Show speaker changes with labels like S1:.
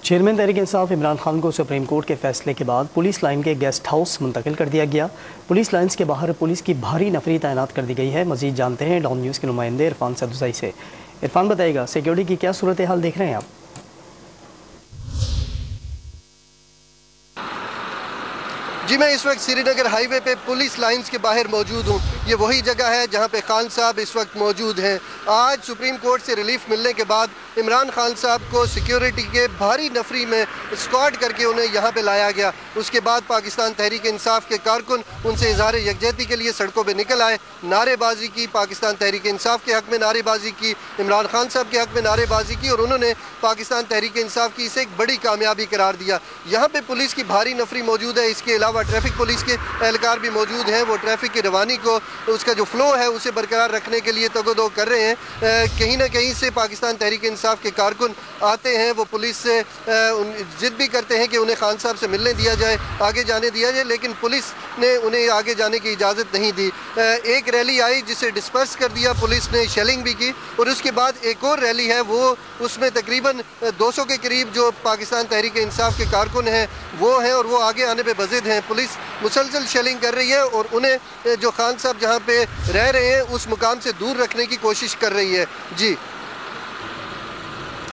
S1: Chairman Tehreek Insaf Imran Khan को supreme court के फैसले के बाद पुलिस लाइन के गेस्ट हाउस मुंतकिल कर दिया गया। पुलिस लाइन्स के बाहर पुलिस की भारी नफरी तैनात कर दी गई है। मजीद जानते हैं डॉन न्यूज़ के नुमाइंदे इरफान सदुजाई से। इरफान बताइएगा, सिक्योरिटी की क्या सूरत हाल देख रहे हैं आप?
S2: जी, मैं इस वक्त श्रीनगर हाईवे पे पुलिस लाइंस के बाहर मौजूद हूँ। ये वही जगह है जहाँ पे खान साहब इस वक्त मौजूद हैं। आज सुप्रीम कोर्ट से रिलीफ मिलने के बाद इमरान खान साहब को सिक्योरिटी के भारी नफरी में स्क्वाड करके उन्हें यहाँ पे लाया गया। उसके बाद पाकिस्तान तहरीक इंसाफ के कारकुन उनसे इजहार यकजहती के लिए सड़कों पर निकल आए, नारेबाजी की, पाकिस्तान तहरीक इंसाफ के हक़ में नारेबाजी की, इमरान खान साहब के हक़ में नारेबाजी की और उन्होंने पाकिस्तान तहरीक इंसाफ की इसे एक बड़ी कामयाबी करार दिया। यहाँ पर पुलिस की भारी नफरी मौजूद है। इसके अलावा ट्रैफिक पुलिस के एहलकार भी मौजूद हैं। वो ट्रैफिक की रवानी को, उसका जो फ्लो है उसे बरकरार रखने के लिए तगोदो कर रहे हैं। कहीं ना कहीं से पाकिस्तान तहरीक इंसाफ के कारकुन आते हैं, वो पुलिस से जिद भी करते हैं कि उन्हें खान साहब से मिलने दिया जाए, आगे जाने दिया जाए, लेकिन पुलिस ने उन्हें आगे जाने की इजाज़त नहीं दी। एक रैली आई जिसे डिस्पर्स कर दिया, पुलिस ने शेलिंग भी की और उसके बाद एक और रैली है, वो उसमें तकरीबन 200 के करीब जो पाकिस्तान तहरीक इंसाफ के कारकुन हैं वो हैं और वो आगे आने पर बज़िद हैं। पुलिस मुसलसल शेलिंग कर रही है और उन्हें जो खान साहब जहाँ पे रह रहे हैं उस मुकाम से दूर रखने की कोशिश कर रही है। जी।